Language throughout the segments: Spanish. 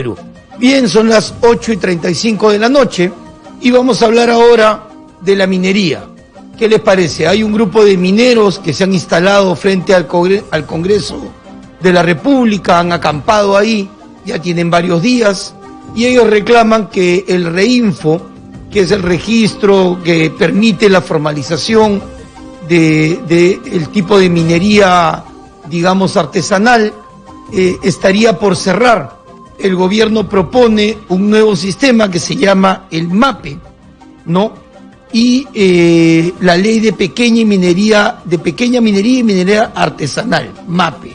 Perú. Bien, son las 8:35 de la noche y vamos a hablar ahora de la minería. ¿Qué les parece? Hay un grupo de mineros que se han instalado frente al Congreso de la República, han acampado ahí, ya tienen varios días, y ellos reclaman que el REINFO, que es el registro que permite la formalización del tipo de minería, digamos, artesanal, estaría por cerrar. El gobierno propone un nuevo sistema que se llama el MAPE, ¿no? Y la ley de pequeña minería y minería artesanal, MAPE.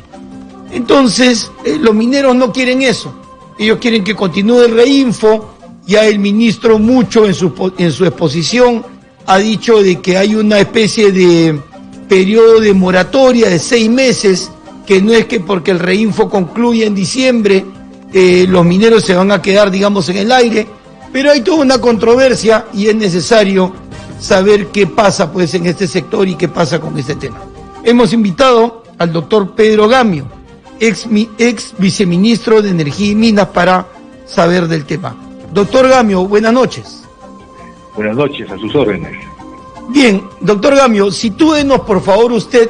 Entonces, los mineros no quieren eso. Ellos quieren que continúe el REINFO. Ya el ministro Mucho en su exposición ha dicho de que hay una especie de periodo de moratoria de 6 meses, que no es que porque el REINFO concluya en diciembre, los mineros se van a quedar, digamos, en el aire, pero hay toda una controversia y es necesario saber qué pasa pues en este sector y qué pasa con este tema. Hemos invitado al doctor Pedro Gamio, ex viceministro de Energía y Minas, para saber del tema. Doctor Gamio, buenas noches. Buenas noches, a sus órdenes. Bien, doctor Gamio, sitúenos por favor usted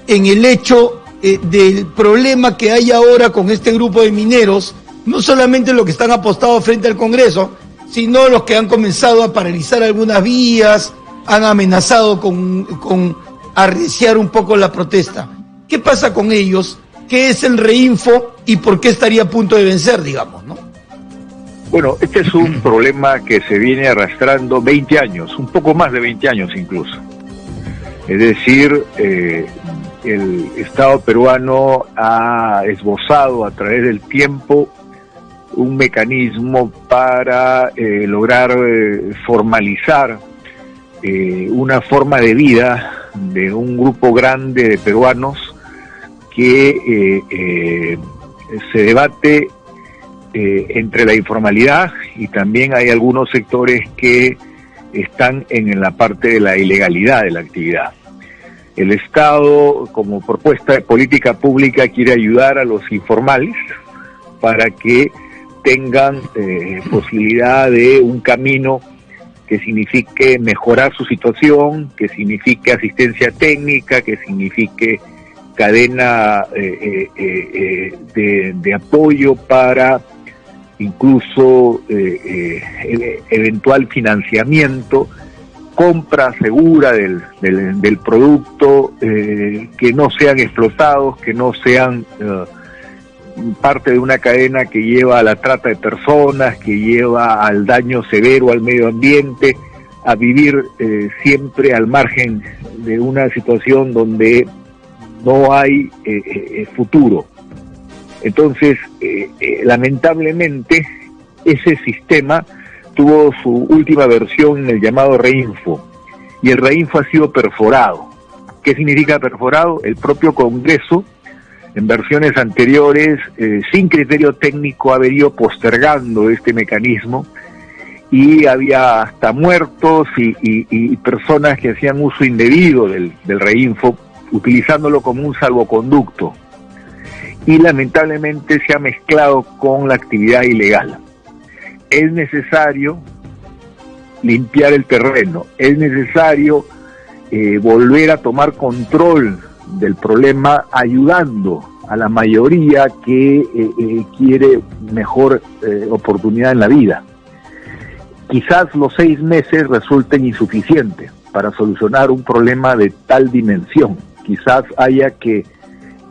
en el hecho del problema que hay ahora con este grupo de mineros, no solamente los que están apostados frente al Congreso, sino los que han comenzado a paralizar algunas vías, han amenazado con arreciar un poco la protesta. ¿Qué pasa con ellos? ¿Qué es el REINFO y por qué estaría a punto de vencer, digamos, ¿no? Bueno, este es un problema que se viene arrastrando 20 años, un poco más de 20 años incluso. Es decir, el Estado peruano ha esbozado a través del tiempo un mecanismo para lograr formalizar una forma de vida de un grupo grande de peruanos que se debate entre la informalidad, y también hay algunos sectores que están en la parte de la ilegalidad de la actividad. El Estado, como propuesta de política pública, quiere ayudar a los informales para que tengan posibilidad de un camino que signifique mejorar su situación, que signifique asistencia técnica, que signifique cadena de apoyo para incluso eventual financiamiento, compra segura del producto, que no sean explotados, que no sean parte de una cadena que lleva a la trata de personas, que lleva al daño severo al medio ambiente, a vivir siempre al margen de una situación donde no hay futuro. Entonces, lamentablemente, ese sistema tuvo su última versión en el llamado REINFO, y el REINFO ha sido perforado. ¿Qué significa perforado? El propio Congreso, en versiones anteriores, sin criterio técnico, ha venido postergando este mecanismo, y había hasta muertos y personas que hacían uso indebido del REINFO, utilizándolo como un salvoconducto, y lamentablemente se ha mezclado con la actividad ilegal. Es necesario limpiar el terreno, es necesario volver a tomar control del problema, ayudando a la mayoría que quiere mejor oportunidad en la vida. Quizás los 6 meses resulten insuficientes para solucionar un problema de tal dimensión. Quizás haya que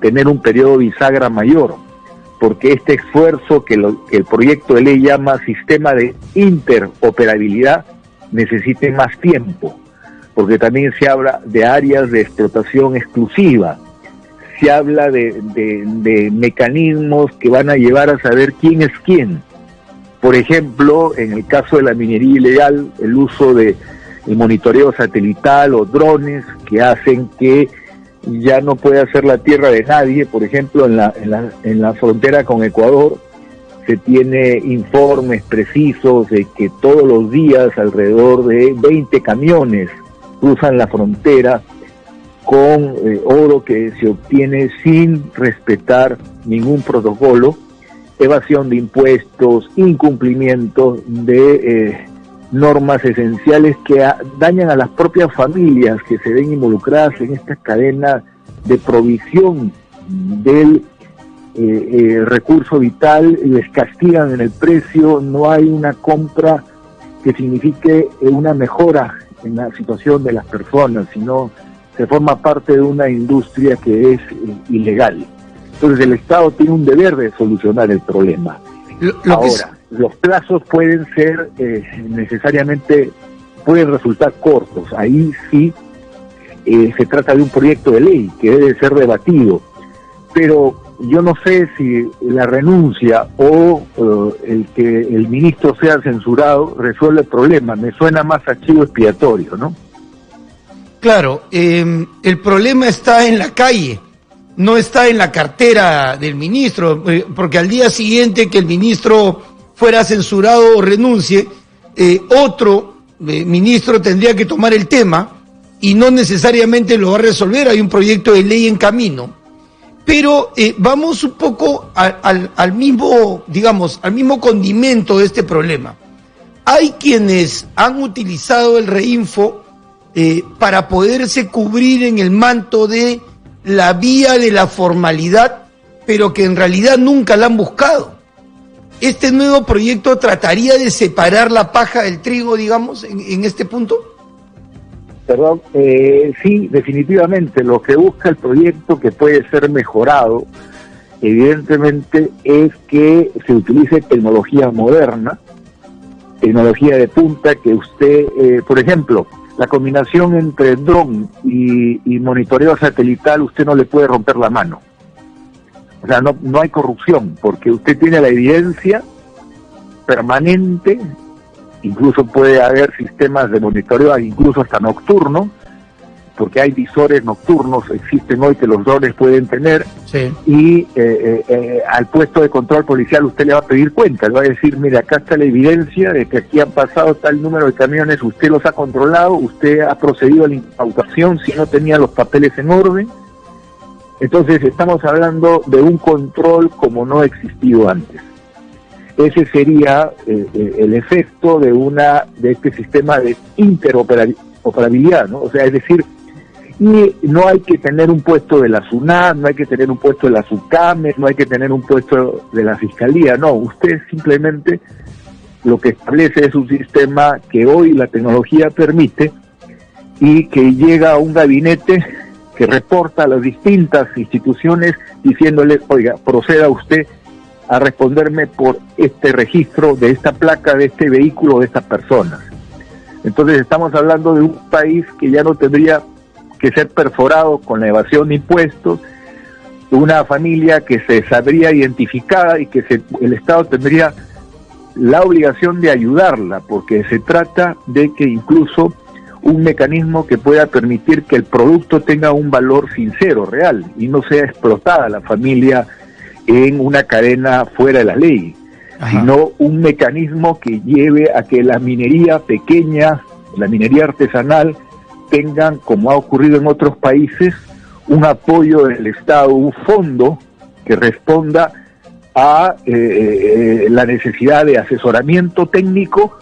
tener un periodo bisagra mayor, porque este esfuerzo que el proyecto de ley llama sistema de interoperabilidad necesite más tiempo, porque también se habla de áreas de explotación exclusiva, se habla de mecanismos que van a llevar a saber quién es quién. Por ejemplo, en el caso de la minería ilegal, el uso de el monitoreo satelital o drones que hacen que ya no pueda ser la tierra de nadie. Por ejemplo, en la frontera con Ecuador se tiene informes precisos de que todos los días alrededor de 20 camiones cruzan la frontera con oro que se obtiene sin respetar ningún protocolo, evasión de impuestos, incumplimientos de normas esenciales que dañan a las propias familias que se ven involucradas en esta cadena de provisión del recurso vital, les castigan en el precio, no hay una compra que signifique una mejora en la situación de las personas, sino se forma parte de una industria que es ilegal. Entonces el Estado tiene un deber de solucionar el problema. Ahora, los plazos pueden ser necesariamente, pueden resultar cortos. Ahí sí se trata de un proyecto de ley que debe ser debatido. Pero yo no sé si la renuncia o el que el ministro sea censurado resuelve el problema. Me suena más a chivo expiatorio, ¿no? Claro, el problema está en la calle, no está en la cartera del ministro, porque al día siguiente que el ministro fuera censurado o renuncie, otro ministro tendría que tomar el tema y no necesariamente lo va a resolver. Hay un proyecto de ley en camino. Pero vamos un poco al mismo, digamos, al mismo condimento de este problema. Hay quienes han utilizado el Reinfo para poderse cubrir en el manto de la vía de la formalidad, pero que en realidad nunca la han buscado. ¿Este nuevo proyecto trataría de separar la paja del trigo, digamos, en este punto? Perdón, sí, definitivamente. Lo que busca el proyecto, que puede ser mejorado, evidentemente, es que se utilice tecnología moderna, tecnología de punta, que usted, por ejemplo, la combinación entre dron y monitoreo satelital, usted no le puede romper la mano. O sea, no hay corrupción, porque usted tiene la evidencia permanente. Incluso puede haber sistemas de monitoreo, incluso hasta nocturno, porque hay visores nocturnos, existen hoy que los drones pueden tener, sí. Y al puesto de control policial usted le va a pedir cuenta, le va a decir, mire, acá está la evidencia de que aquí han pasado tal número de camiones, usted los ha controlado, usted ha procedido a la incautación si no tenía los papeles en orden. Entonces estamos hablando de un control como no ha existido antes. Ese sería el efecto de este sistema de interoperabilidad, ¿no? O sea, es decir, y no hay que tener un puesto de la SUNAT, no hay que tener un puesto de la SUCAME, no hay que tener un puesto de la Fiscalía, no, usted simplemente lo que establece es un sistema que hoy la tecnología permite y que llega a un gabinete que reporta a las distintas instituciones diciéndole, oiga, proceda usted a responderme por este registro de esta placa, de este vehículo, de estas personas. Entonces estamos hablando de un país que ya no tendría que ser perforado con la evasión de impuestos, de una familia que se sabría identificada y que el Estado tendría la obligación de ayudarla, porque se trata de que incluso un mecanismo que pueda permitir que el producto tenga un valor sincero, real, y no sea explotada la familia en una cadena fuera de la ley. Ajá. Sino un mecanismo que lleve a que la minería pequeña, la minería artesanal, tengan, como ha ocurrido en otros países, un apoyo del Estado, un fondo que responda a la necesidad de asesoramiento técnico,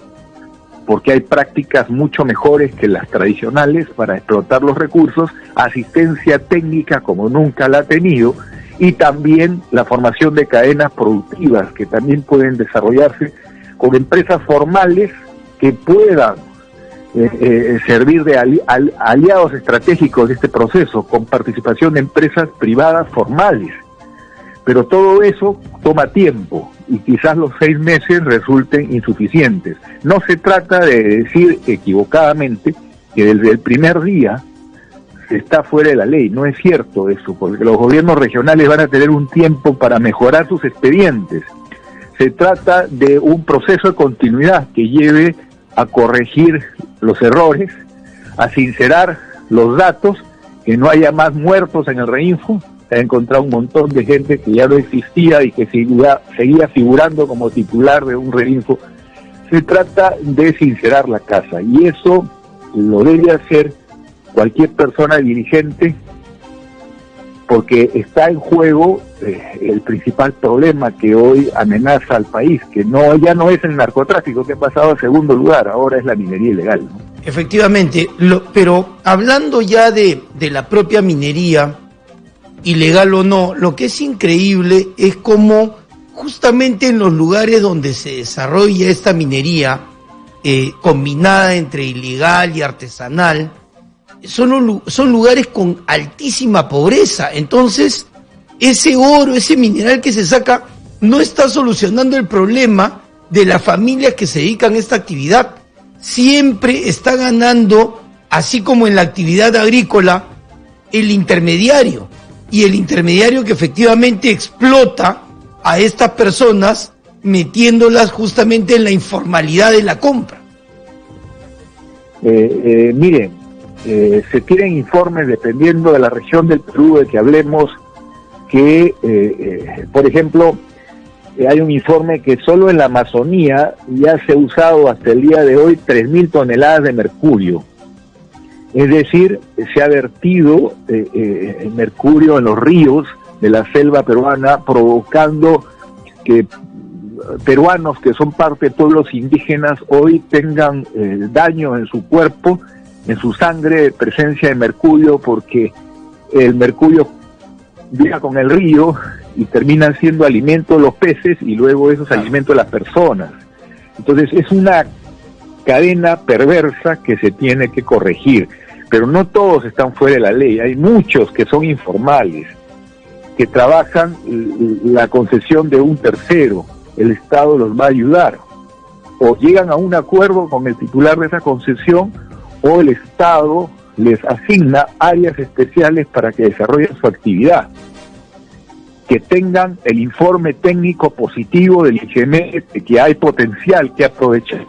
porque hay prácticas mucho mejores que las tradicionales para explotar los recursos, asistencia técnica como nunca la ha tenido, y también la formación de cadenas productivas que también pueden desarrollarse con empresas formales que puedan servir de aliados estratégicos de este proceso, con participación de empresas privadas formales. Pero todo eso toma tiempo y quizás los 6 meses resulten insuficientes. No se trata de decir equivocadamente que desde el primer día está fuera de la ley. No es cierto eso, porque los gobiernos regionales van a tener un tiempo para mejorar sus expedientes. Se trata de un proceso de continuidad que lleve a corregir los errores, a sincerar los datos, que no haya más muertos en el Reinfo. Se ha encontrado un montón de gente que ya no existía y que seguía figurando como titular de un Reinfo. Se trata de sincerar la casa, y eso lo debe hacer cualquier persona dirigente, porque está en juego el principal problema que hoy amenaza al país, que ya no es el narcotráfico, que ha pasado a segundo lugar, ahora es la minería ilegal, ¿no? Efectivamente, pero hablando ya de la propia minería, ilegal o no, lo que es increíble es cómo justamente en los lugares donde se desarrolla esta minería, combinada entre ilegal y artesanal, son lugares con altísima pobreza. Entonces, ese oro, ese mineral que se saca, no está solucionando el problema de las familias que se dedican a esta actividad. Siempre está ganando, así como en la actividad agrícola, el intermediario. Y el intermediario que efectivamente explota a estas personas, metiéndolas justamente en la informalidad de la compra. Miren, se tienen informes, dependiendo de la región del Perú de que hablemos, que, por ejemplo, hay un informe que solo en la Amazonía ya se ha usado hasta el día de hoy 3.000 toneladas de mercurio. Es decir, se ha vertido mercurio en los ríos de la selva peruana, provocando que peruanos que son parte de pueblos indígenas hoy tengan daño en su cuerpo, en su sangre, presencia de mercurio, porque el mercurio viaja con el río y terminan siendo alimento los peces y luego esos alimentos las personas. Entonces es una cadena perversa que se tiene que corregir, pero no todos están fuera de la ley, hay muchos que son informales, que trabajan la concesión de un tercero, el Estado los va a ayudar, o llegan a un acuerdo con el titular de esa concesión, o el Estado les asigna áreas especiales para que desarrollen su actividad, que tengan el informe técnico positivo del IGM, de que hay potencial que aprovechar,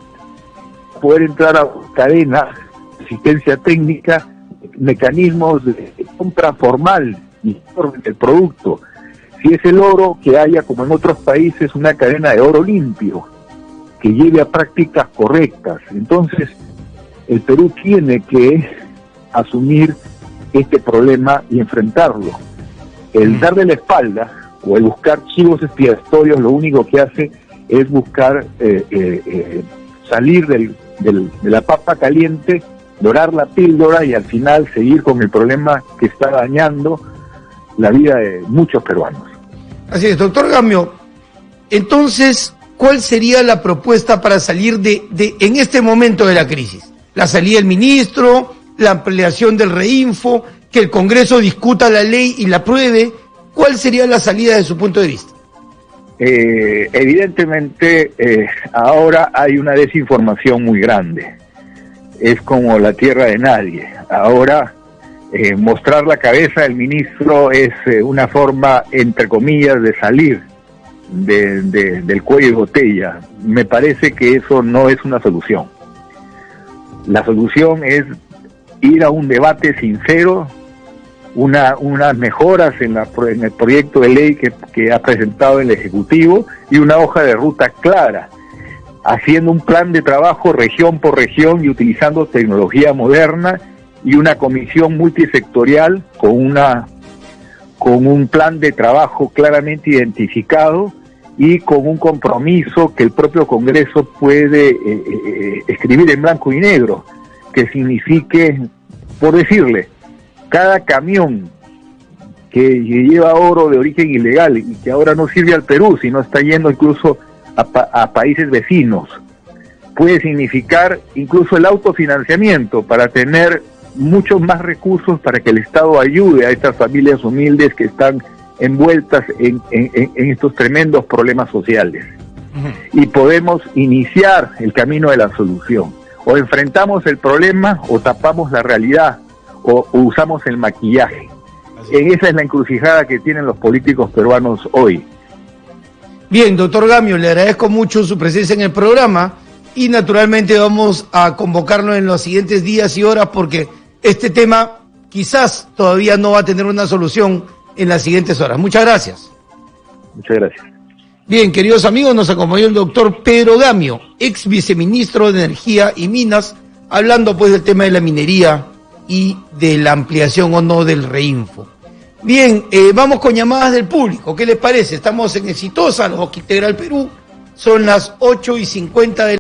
poder entrar a cadena, asistencia técnica, mecanismos de compra formal y del producto. Si es el oro, que haya, como en otros países, una cadena de oro limpio, que lleve a prácticas correctas. Entonces, el Perú tiene que asumir este problema y enfrentarlo. El darle la espalda o el buscar chivos expiatorios, lo único que hace es buscar salir de la papa caliente, dorar la píldora y al final seguir con el problema que está dañando la vida de muchos peruanos. Así es, doctor Gamio. Entonces, ¿cuál sería la propuesta para salir en este momento de la crisis? La salida del ministro, la ampliación del Reinfo, que el Congreso discuta la ley y la apruebe. ¿Cuál sería la salida de su punto de vista? Evidentemente, ahora hay una desinformación muy grande. Es como la tierra de nadie. Ahora, mostrar la cabeza del ministro es una forma, entre comillas, de salir del cuello de botella. Me parece que eso no es una solución. La solución es ir a un debate sincero, unas mejoras en el proyecto de ley que ha presentado el Ejecutivo y una hoja de ruta clara, haciendo un plan de trabajo región por región y utilizando tecnología moderna y una comisión multisectorial con un plan de trabajo claramente identificado y con un compromiso que el propio Congreso puede escribir en blanco y negro, que signifique, por decirle, cada camión que lleva oro de origen ilegal y que ahora no sirve al Perú, sino está yendo incluso a países vecinos, puede significar incluso el autofinanciamiento para tener muchos más recursos para que el Estado ayude a estas familias humildes que están envueltas en estos tremendos problemas sociales. Y podemos iniciar el camino de la solución. O enfrentamos el problema o tapamos la realidad o usamos el maquillaje. Esa es la encrucijada que tienen los políticos peruanos hoy. Bien, doctor Gamio, le agradezco mucho su presencia en el programa y naturalmente vamos a convocarlo en los siguientes días y horas porque este tema quizás todavía no va a tener una solución en las siguientes horas. Muchas gracias. Muchas gracias. Bien, queridos amigos, nos acompañó el doctor Pedro Gamio, ex viceministro de Energía y Minas, hablando pues del tema de la minería y de la ampliación o no del Reinfo. Bien, vamos con llamadas del público. ¿Qué les parece? Estamos en Exitosa, los Oquintegral Perú. Son las 8:50 de